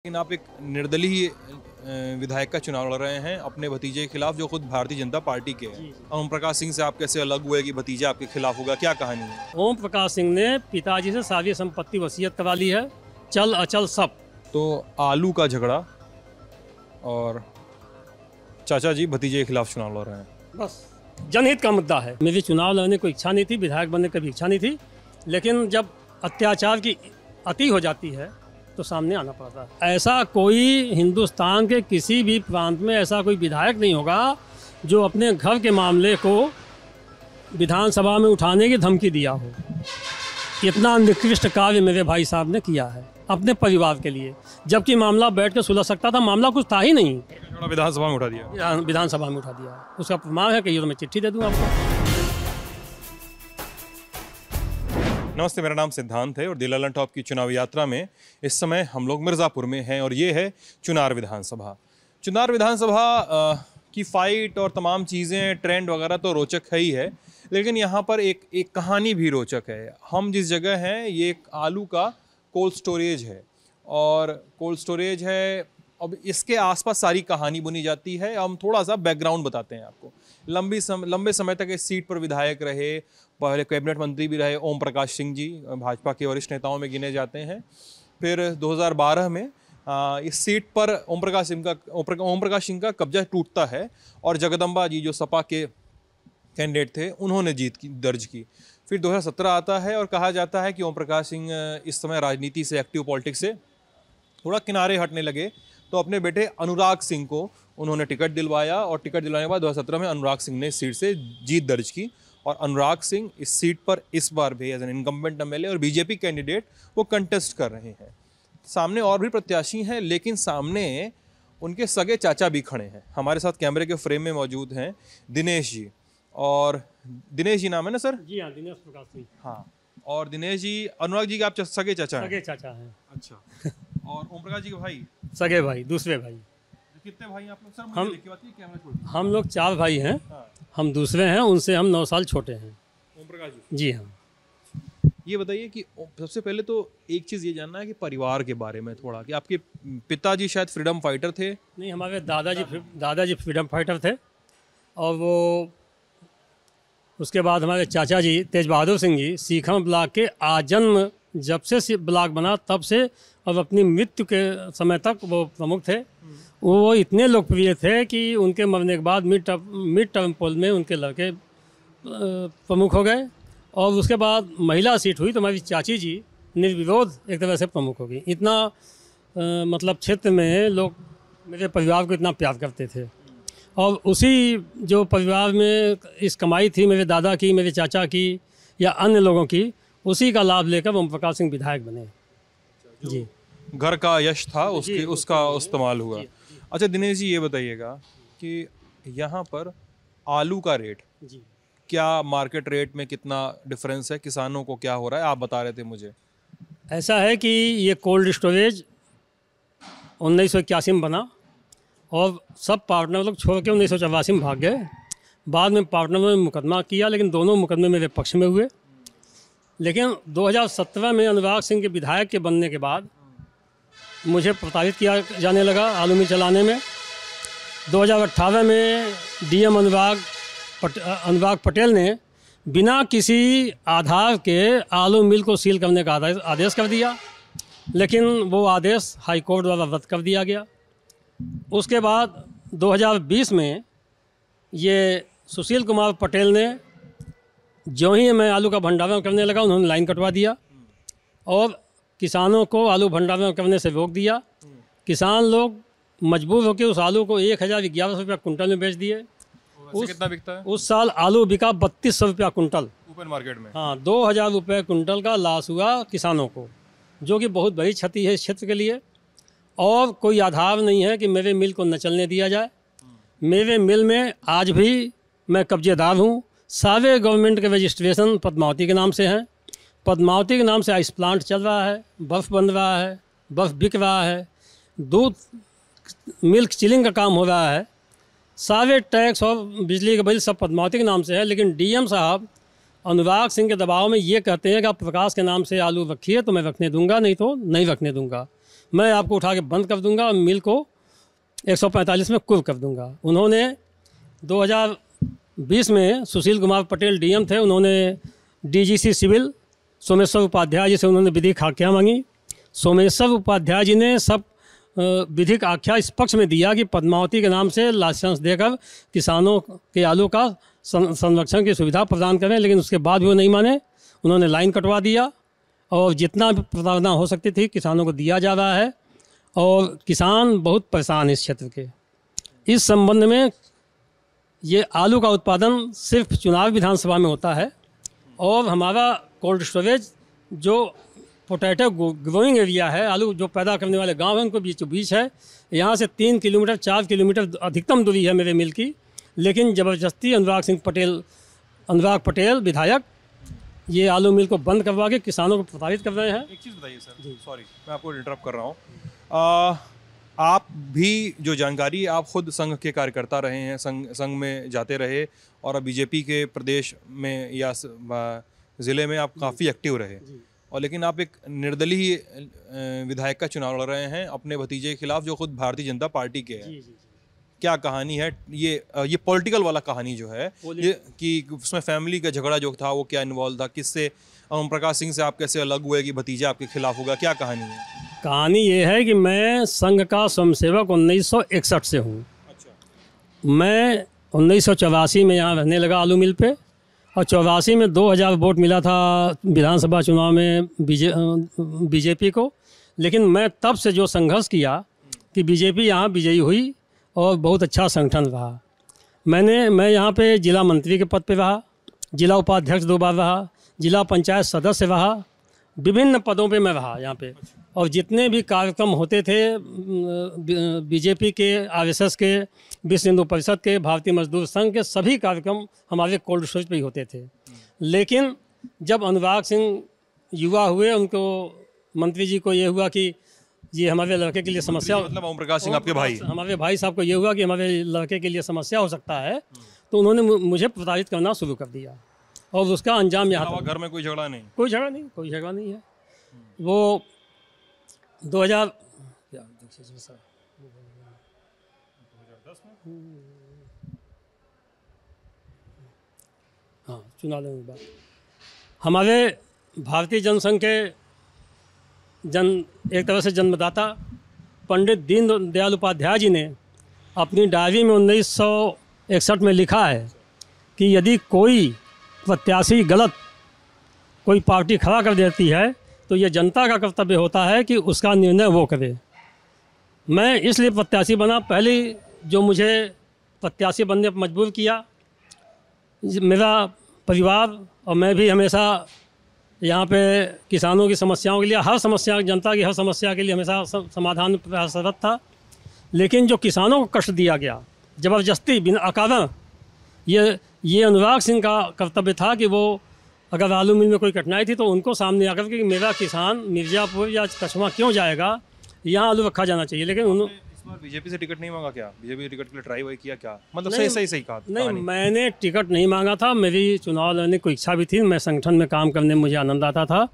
लेकिन आप एक निर्दलीय विधायक का चुनाव लड़ रहे हैं अपने भतीजे के खिलाफ जो खुद भारतीय जनता पार्टी के हैं। ओम प्रकाश सिंह से आप कैसे अलग हुए कि भतीजा आपके खिलाफ होगा, क्या कहानी है? ओम प्रकाश सिंह ने पिताजी से सारी संपत्ति वसीयत करा ली है, चल अचल सब। तो आलू का झगड़ा और चाचा जी भतीजे के खिलाफ चुनाव लड़ रहे हैं। बस जनहित का मुद्दा है। मेरी चुनाव लड़ने की इच्छा नहीं थी, विधायक बनने की भी इच्छा नहीं थी, लेकिन जब अत्याचार की अति हो जाती है तो सामने आना पड़ता है। ऐसा कोई हिंदुस्तान के किसी भी प्रांत में ऐसा कोई विधायक नहीं होगा जो अपने घर के मामले को विधानसभा में उठाने की धमकी दिया हो। इतना निकृष्ट कार्य मेरे भाई साहब ने किया है अपने परिवार के लिए, जबकि मामला बैठ कर सुलझ सकता था। मामला कुछ था ही नहीं, विधानसभा में उठा दिया। विधानसभा में उठा दिया। उसका प्रमाण है कि ये तो मैं चिट्ठी दे दूँ आपको। नमस्ते, मेरा नाम सिद्धांत है और द ललन टॉप की चुनावी यात्रा में इस समय हम लोग मिर्ज़ापुर में हैं और ये है चुनार विधानसभा। चुनार विधानसभा की फ़ाइट और तमाम चीज़ें, ट्रेंड वगैरह तो रोचक है ही है, लेकिन यहाँ पर एक कहानी भी रोचक है। हम जिस जगह हैं ये एक आलू का कोल्ड स्टोरेज है और कोल्ड स्टोरेज है। अब इसके आसपास सारी कहानी बुनी जाती है। हम थोड़ा सा बैकग्राउंड बताते हैं आपको। लंबे समय तक इस सीट पर विधायक रहे, पहले कैबिनेट मंत्री भी रहे ओम प्रकाश सिंह जी, भाजपा के वरिष्ठ नेताओं में गिने जाते हैं। फिर 2012 में इस सीट पर ओम प्रकाश सिंह का कब्जा टूटता है और जगदम्बा जी जो सपा के कैंडिडेट थे उन्होंने जीत दर्ज की। फिर 2017 आता है और कहा जाता है कि ओम प्रकाश सिंह इस समय राजनीति से, एक्टिव पॉलिटिक्स से थोड़ा किनारे हटने लगे, तो अपने बेटे अनुराग सिंह को उन्होंने टिकट दिलवाया और टिकट दिलवाने के बाद 2017 में अनुराग सिंह ने इस सीट से जीत दर्ज की और अनुराग सिंह इस सीट पर इस बार भी एज एन इनकम्बेंट एमएलए और बीजेपी कैंडिडेट वो कंटेस्ट कर रहे हैं। सामने और भी प्रत्याशी हैं, लेकिन सामने उनके सगे चाचा भी खड़े हैं। हमारे साथ कैमरे के फ्रेम में मौजूद हैं दिनेश जी। और दिनेश जी नाम है ना सर? जी हाँ, दिनेश प्रकाश सिंह। हाँ, और दिनेश जी अनुराग जी के आप सगे चाचा हैं? सगे चाचा हैं। अच्छा। और ओम प्रकाश जी के भाई? सगे भाई, दूसरे भाई। कितने भाई आप लोग? सर मुझे लिख के बात कैमरा छोड़ दीजिए। हम लोग 4 भाई हैं। हाँ। हम दूसरे हैं, उनसे हम 9 साल छोटे हैं। ओम प्रकाश जी? जी हाँ। ये बताइए कि सबसे पहले तो एक चीज़ ये जानना है कि परिवार के बारे में थोड़ा, कि आपके पिताजी शायद फ्रीडम फाइटर थे? नहीं, हमारे दादाजी फ्रीडम फाइटर थे और वो उसके बाद हमारे चाचा जी तेज बहादुर सिंह जी सीखम ब्लॉक के आजन्म, जब से ब्लॉक बना तब से और अपनी मृत्यु के समय तक वो प्रमुख थे। वो इतने लोकप्रिय थे कि उनके मरने के बाद मिड टर्म पोल में उनके लड़के प्रमुख हो गए और उसके बाद महिला सीट हुई तो हमारी चाची जी निर्विरोध एक तरह से प्रमुख हो गई। इतना मतलब क्षेत्र में लोग मेरे परिवार को इतना प्यार करते थे और उसी जो परिवार में इस कमाई थी मेरे दादा की, मेरे चाचा की या अन्य लोगों की, उसी का लाभ लेकर ओम प्रकाश सिंह विधायक बने। जी, घर का यश था उसका इस्तेमाल हुआ। अच्छा दिनेश जी, ये बताइएगा कि यहाँ पर आलू का रेट जी, क्या मार्केट रेट में कितना डिफरेंस है, किसानों को क्या हो रहा है? आप बता रहे थे मुझे। ऐसा है कि ये कोल्ड स्टोरेज 1981 में बना और सब पार्टनर लोग छोड़ के 1984 में भाग गए। बाद में पार्टनर ने मुकदमा किया, लेकिन दोनों मुकदमे मेरे पक्ष में हुए। लेकिन 2017 में अनुराग सिंह के विधायक के बनने के बाद मुझे प्रताड़ित किया जाने लगा आलू मिल चलाने में। 2018 में डीएम अनुराग पटेल ने बिना किसी आधार के आलू मिल को सील करने का आदेश कर दिया, लेकिन वो आदेश हाई कोर्ट द्वारा रद्द कर दिया गया। उसके बाद 2020 में ये सुशील कुमार पटेल ने, जो ही मैं आलू का भंडारण करने लगा, उन्होंने लाइन कटवा दिया और किसानों को आलू भंडारण करने से रोक दिया। किसान लोग मजबूर होकर उस आलू को 1011 रुपया कुंटल में बेच दिए। कितना बिकता है? उस साल आलू बिका 3200 रुपया कुंटल ओपन मार्केट में। हाँ, 2000 रुपये कुंटल का लॉस हुआ किसानों को, जो कि बहुत बड़ी क्षति है इस क्षेत्र के लिए। और कोई आधार नहीं है कि मेरे मिल को न चलने दिया जाए। मेरे मिल में आज भी मैं कब्जेदार हूँ। सारे गवर्नमेंट के रजिस्ट्रेशन पद्मावती के नाम से हैं। पद्मावती के नाम से आइस प्लांट चल रहा है, बर्फ़ बन रहा है, बर्फ़ बिक रहा है, दूध मिल्क चिलिंग का काम हो रहा है। सारे टैक्स और बिजली के बिल सब पद्मावती के नाम से है। लेकिन डीएम साहब अनुराग सिंह के दबाव में ये कहते हैं कि आप प्रकाश के नाम से आलू रखिए तो मैं रखने दूंगा, नहीं तो नहीं रखने दूंगा। मैं आपको उठा के बंद कर दूंगा और मिल को 145 में कुर्क कर दूंगा। उन्होंने 2020 में सुशील कुमार पटेल डीएम थे, उन्होंने डीजीसी सिविल सोमेश्वर उपाध्याय जी से उन्होंने विधिक आख्या मांगी। सोमेश्वर उपाध्याय जी ने सब विधिक आख्या इस पक्ष में दिया कि पद्मावती के नाम से लाइसेंस देकर किसानों के आलू का संरक्षण की सुविधा प्रदान करें, लेकिन उसके बाद भी वो नहीं माने। उन्होंने लाइन कटवा दिया और जितना भी प्रताड़ना हो सकती थी किसानों को दिया जा रहा है और किसान बहुत परेशान है इस क्षेत्र के। इस संबंध में ये आलू का उत्पादन सिर्फ चुनाव विधानसभा में होता है और हमारा कोल्ड स्टोरेज जो पोटैटो ग्रोइंग एरिया है, आलू जो पैदा करने वाले गांव हैं उनको बीचों बीच है। यहाँ से 3 किलोमीटर 4 किलोमीटर अधिकतम दूरी है मेरे मिल की, लेकिन ज़बरदस्ती अनुराग पटेल विधायक ये आलू मिल को बंद करवा के किसानों को प्रताड़ित कर रहे हैं। एक चीज़ बताइए सर, सॉरी मैं आपको इंटरप्ट कर रहा हूँ। आप भी जो जानकारी, आप खुद संघ के कार्यकर्ता रहे हैं, संघ में जाते रहे और अब बीजेपी के प्रदेश में या ज़िले में आप काफ़ी एक्टिव रहे, और लेकिन आप एक निर्दलीय विधायक का चुनाव लड़ रहे हैं अपने भतीजे के खिलाफ जो खुद भारतीय जनता पार्टी के हैं। क्या कहानी है ये पॉलिटिकल वाला कहानी जो है ये, कि उसमें फैमिली का झगड़ा जो था वो क्या इन्वॉल्व था, किससे ओम प्रकाश सिंह से आप कैसे अलग हुए कि भतीजा आपके खिलाफ होगा, क्या कहानी है? कहानी ये है कि मैं संघ का स्वयंसेवक 1961 से हूँ। अच्छा। मैं 1984 में यहाँ रहने लगा आलू मिल पे और 84 में 2000 वोट मिला था विधानसभा चुनाव में बीजेपी को, लेकिन मैं तब से जो संघर्ष किया कि बीजेपी यहाँ विजयी हुई और बहुत अच्छा संगठन रहा। मैं यहाँ पे जिला मंत्री के पद पे रहा, जिला उपाध्यक्ष 2 बार रहा, जिला पंचायत सदस्य रहा, विभिन्न पदों पे मैं रहा यहाँ पे। और जितने भी कार्यक्रम होते थे बीजेपी के, आरएसएस के, विश्व हिंदू परिषद के, भारतीय मजदूर संघ के, सभी कार्यक्रम हमारे कोल्ड स्टोरेज पे ही होते थे। लेकिन जब अनुराग सिंह युवा हुए, उनको मंत्री जी को ये हुआ कि ये हमारे लड़के के लिए समस्या, मतलब ओम प्रकाश सिंह आपके भाई, हमारे भाई साहब को ये हुआ कि हमारे लड़के के लिए समस्या हो सकता है, तो उन्होंने मुझे प्रताड़ित करना शुरू कर दिया और उसका अंजाम यहाँ। घर में कोई झगड़ा नहीं? कोई झगड़ा नहीं है। वो 2010 में हाँ चुनाव लड़ने के बाद हमारे भारतीय जनसंघ के एक तरह से जन्मदाता पंडित दीनदयाल उपाध्याय जी ने अपनी डायरी में 1961 में लिखा है कि यदि कोई प्रत्याशी गलत कोई पार्टी खड़ा कर देती है तो ये जनता का कर्तव्य होता है कि उसका निर्णय वो करे। मैं इसलिए प्रत्याशी बना। पहले जो मुझे प्रत्याशी बनने पर मजबूर किया, मेरा परिवार और मैं भी हमेशा यहाँ पे किसानों की समस्याओं के लिए, हर समस्या, जनता की हर समस्या के लिए हमेशा समाधान प्रयासरत था। लेकिन जो किसानों को कष्ट दिया गया ज़बरदस्ती बिना अकारण, ये अनुराग सिंह का कर्तव्य था कि वो अगर आलू मिल में कोई कठिनाई थी तो उनको सामने आकर के मेरा किसान मिर्ज़ापुर या कस्बा क्यों जाएगा, यहाँ आलू रखा जाना चाहिए। लेकिन उन्होंने इस बार बीजेपी से टिकट नहीं मांगा क्या? बीजेपी टिकट के लिए ट्राई वाई किया क्या? मतलब सही कहा। नहीं, मैंने टिकट नहीं मांगा था। मेरी चुनाव लड़ने की इच्छा भी थी, मैं संगठन में काम करने में मुझे आनंद आता था।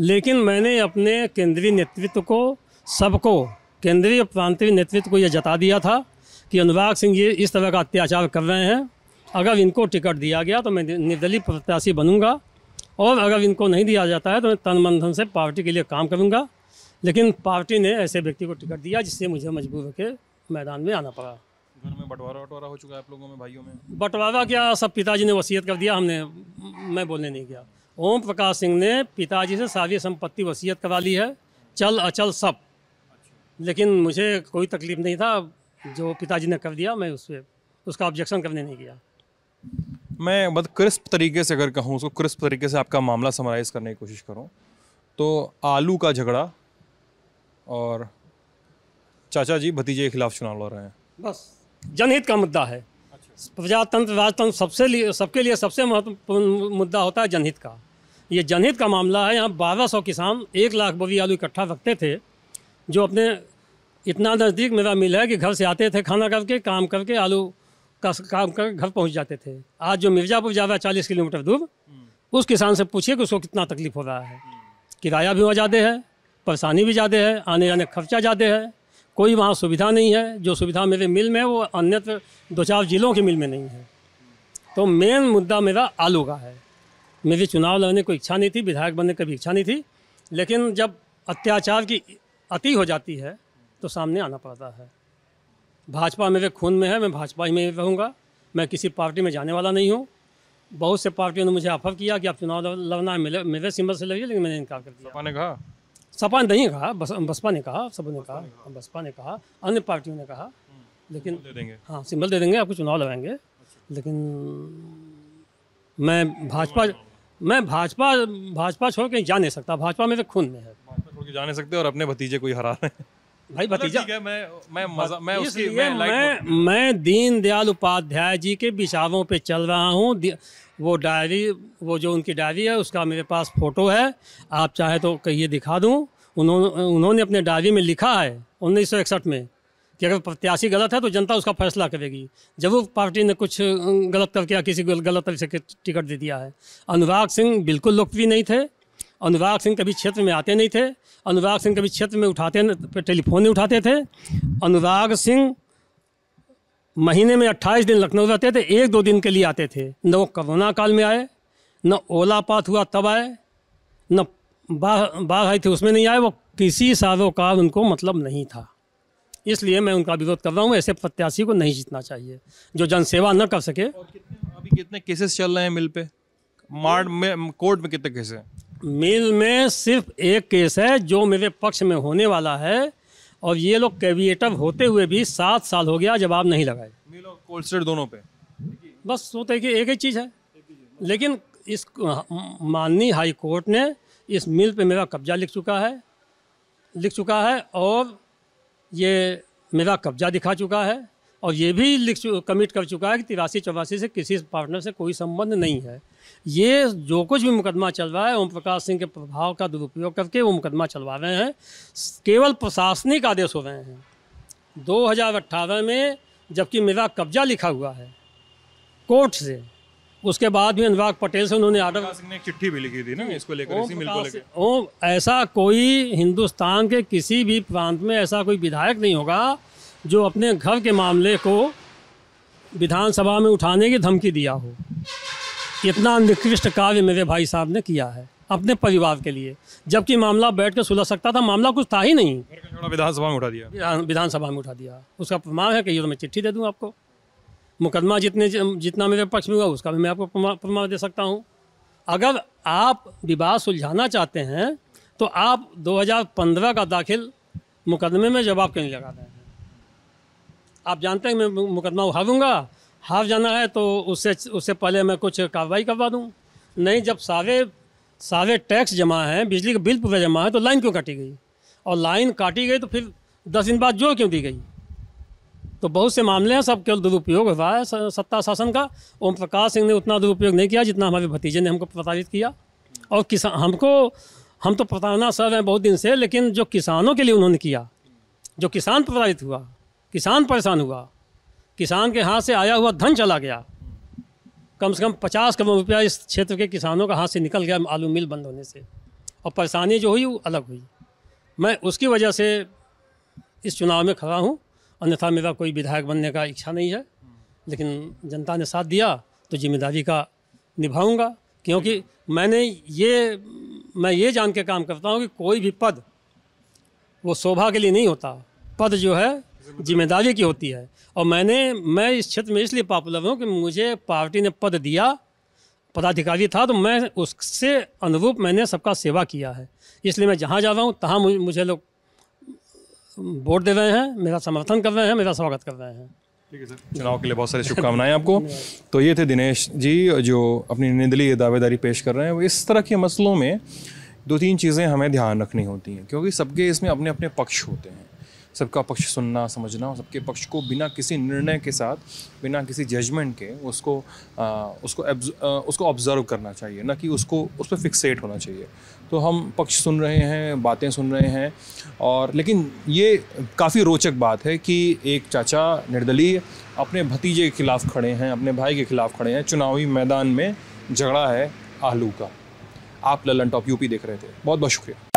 लेकिन मैंने अपने केंद्रीय नेतृत्व को, सबको, केंद्रीय प्रांतीय नेतृत्व को यह जता दिया था कि अनुराग सिंह ये इस तरह का अत्याचार कर रहे हैं, अगर इनको टिकट दिया गया तो मैं निर्दलीय प्रत्याशी बनूंगा और अगर इनको नहीं दिया जाता है तो मैं तन मन धन से पार्टी के लिए काम करूंगा। लेकिन पार्टी ने ऐसे व्यक्ति को टिकट दिया जिससे मुझे मजबूर होकर मैदान में आना पड़ा। घर में बंटवारा हो चुका है आप लोगों में, भाइयों में? बंटवारा क्या, सब पिताजी ने वसीयत कर दिया, मैं बोलने नहीं गया। ओम प्रकाश सिंह ने पिताजी से सारी संपत्ति वसीयत करा ली है, चल अचल सब। लेकिन मुझे कोई तकलीफ नहीं था, जो पिताजी ने कर दिया मैं उसका ऑब्जेक्शन करने नहीं गया। मैं बहुत क्रिस्प तरीके से अगर कहूँ, उसको क्रिस्प तरीके से आपका मामला समराइज करने की कोशिश करूँ तो आलू का झगड़ा और चाचा जी भतीजे के खिलाफ चुनाव लड़ रहे हैं, बस जनहित का मुद्दा है। प्रजातंत्र, राजतंत्र, सबके लिए सबसे महत्वपूर्ण मुद्दा होता है जनहित का। ये जनहित का मामला है। यहाँ 1200 किसान 1 लाख बोरी आलू इकट्ठा रखते थे, जो अपने इतना नज़दीक मेरा मिल है कि घर से आते थे, खाना करके, काम करके, आलू का काम कर घर पहुँच जाते थे। आज जो मिर्ज़ापुर जा रहा है 40 किलोमीटर दूर, उस किसान से पूछिए कि उसको कितना तकलीफ हो रहा है। किराया भी वहाँ ज़्यादा है, परेशानी भी ज़्यादा है, आने जाने का खर्चा ज़्यादा है, कोई वहाँ सुविधा नहीं है। जो सुविधा मेरे मिल में है वो अन्यत्र 2-4 जिलों के मिल में नहीं है। तो मेन मुद्दा मेरा आलू का है। मेरी चुनाव लड़ने को इच्छा नहीं थी, विधायक बनने की भी इच्छा नहीं थी, लेकिन जब अत्याचार की अति हो जाती है तो सामने आना पड़ता है। भाजपा मेरे खून में है, मैं भाजपा ही में रहूँगा, मैं किसी पार्टी में जाने वाला नहीं हूँ। बहुत से पार्टियों ने मुझे ऑफर किया कि आप चुनाव लड़ना है, मेरे सिंबल से लड़िए, लेकिन मैंने इनकार कर दिया। सपा ने कहा, सपा नहीं कहा, बसपा ने कहा, सबने कहा, बसपा ने कहा, अन्य पार्टियों ने कहा, लेकिन दे देंगे। हाँ सिंबल दे देंगे, आपको चुनाव लड़ाएंगे। लेकिन मैं भाजपा छोड़ के जा नहीं सकता, भाजपा मेरे खून में है। भाजपा छोड़ के जा नहीं सकते और अपने भतीजे को ही हरा रहे हैं। भाई भतीजा, ठीक है, मैं उसकी इसलिए मैं दीनदयाल उपाध्याय जी के विचारों पे चल रहा हूँ। वो डायरी, वो जो उनकी डायरी है उसका मेरे पास फ़ोटो है, आप चाहे तो कहिए दिखा दूँ। उन्होंने अपने डायरी में लिखा है 1961 में कि अगर प्रत्याशी गलत है तो जनता उसका फैसला करेगी। जरूर पार्टी ने कुछ गलत करके या किसी को गलत तरह से टिकट दे दिया है। अनुराग सिंह बिल्कुल लोकप्रिय नहीं थे, अनुराग सिंह कभी क्षेत्र में आते नहीं थे, अनुराग सिंह कभी क्षेत्र में टेलीफोन नहीं उठाते थे। अनुराग सिंह महीने में 28 दिन लखनऊ रहते थे, 1-2 दिन के लिए आते थे। न वो कोरोना काल में आए, न ओलापात हुआ तब आए, न बाढ़ आई थी उसमें नहीं आए। वो किसी सारोकार उनको मतलब नहीं था, इसलिए मैं उनका विरोध कर रहा हूँ। ऐसे प्रत्याशी को नहीं जीतना चाहिए जो जनसेवा न कर सके। अभी कितने केसेस चल रहे हैं मिल पे? मार्ड में, कोर्ट में कितने केस हैं? मिल में सिर्फ एक केस है जो मेरे पक्ष में होने वाला है, और ये लोग कैविएटर होते हुए भी 7 साल हो गया, जवाब नहीं लगाए। मिल और कोल्ड स्टोरेज दोनों पे बस सोते कि एक ही चीज़ है, लेकिन इस माननीय हाई कोर्ट ने इस मिल पे मेरा कब्जा लिख चुका है और ये मेरा कब्जा दिखा चुका है, और ये भी कमिट कर चुका है कि 83-84 से किसी पार्टनर से कोई संबंध नहीं है। ये जो कुछ भी मुकदमा चल रहा है ओम प्रकाश सिंह के प्रभाव का दुरुपयोग करके वो मुकदमा चलवा रहे हैं। केवल प्रशासनिक आदेश हो रहे हैं 2018 में, जबकि मेरा कब्जा लिखा हुआ है कोर्ट से। उसके बाद भी अनुराग पटेल से उन्होंने आर्डर, सिंह ने एक चिट्ठी भी लिखी थी ना इसको लेकर, इसी मिल को लेकर। ऐसा कोई हिंदुस्तान के किसी भी प्रांत में ऐसा कोई विधायक नहीं होगा जो अपने घर के मामले को विधानसभा में उठाने की धमकी दिया हो। इतना निकृष्ट कार्य मेरे भाई साहब ने किया है अपने परिवार के लिए, जबकि मामला बैठ कर सुलझ सकता था। मामला कुछ था ही नहीं, विधानसभा में उठा दिया, विधानसभा में उठा दिया। उसका प्रमाण है कि ये तो मैं चिट्ठी दे दूँ आपको। मुकदमा जितना मेरे पक्ष में हुआ उसका भी मैं आपको प्रमाण दे सकता हूँ। अगर आप विवाद सुलझाना चाहते हैं तो आप 2015 का दाखिल मुकदमे में जवाब क्यों नहीं लगा रहे हैं? आप जानते हैं मैं मुकदमा हारूंगा, हार जाना है तो उससे पहले मैं कुछ कार्रवाई करवा दूं। नहीं, जब सारे टैक्स जमा हैं, बिजली का बिल पूरा जमा है, तो लाइन क्यों काटी गई? और लाइन काटी गई तो फिर 10 दिन बाद जोड़ क्यों दी गई? तो बहुत से मामले हैं, सब केवल दुरुपयोग हुआ है सत्ता शासन का। ओम प्रकाश सिंह ने उतना दुरुपयोग नहीं किया जितना हमारे भतीजे ने हमको प्रताड़ित किया। और हम तो प्रताड़ना सर हैं बहुत दिन से, लेकिन जो किसानों के लिए उन्होंने किया, जो किसान प्रताड़ित हुआ, किसान परेशान हुआ, किसान के हाथ से आया हुआ धन चला गया। कम से कम 50 करोड़ रुपया इस क्षेत्र के किसानों का हाथ से निकल गया आलू मिल बंद होने से, और परेशानी जो हुई वो अलग हुई। मैं उसकी वजह से इस चुनाव में खड़ा हूँ, अन्यथा मेरा कोई विधायक बनने का इच्छा नहीं है। लेकिन जनता ने साथ दिया तो जिम्मेदारी का निभाऊंगा, क्योंकि मैं ये जान के काम करता हूँ कि कोई भी पद वो शोभा के लिए नहीं होता, पद जो है जिम्मेदारी की होती है। और मैं इस क्षेत्र में इसलिए पॉपुलर हूँ कि मुझे पार्टी ने पद दिया, पदाधिकारी था, तो मैं उससे अनुरूप मैंने सबका सेवा किया है। इसलिए मैं जहाँ जा रहा हूँ तहाँ मुझे लोग वोट दे रहे हैं, मेरा समर्थन कर रहे हैं, मेरा स्वागत कर रहे हैं। ठीक है सर, चुनाव के लिए बहुत सारी शुभकामनाएं आपको। तो ये थे दिनेश जी जो अपनी निर्दलीय दावेदारी पेश कर रहे हैं। इस तरह के मसलों में 2-3 चीज़ें हमें ध्यान रखनी होती हैं, क्योंकि सबके इसमें अपने अपने पक्ष होते हैं। सबका पक्ष सुनना, समझना, और सबके पक्ष को बिना किसी निर्णय के साथ, बिना किसी जजमेंट के उसको ऑब्जर्व करना चाहिए, ना कि उस पर फिक्सेट होना चाहिए। तो हम पक्ष सुन रहे हैं, बातें सुन रहे हैं, और लेकिन ये काफ़ी रोचक बात है कि एक चाचा निर्दलीय अपने भतीजे के खिलाफ खड़े हैं, अपने भाई के खिलाफ खड़े हैं। चुनावी मैदान में झगड़ा है आलू का। आप ललन टॉप यूपी देख रहे थे। बहुत बहुत शुक्रिया।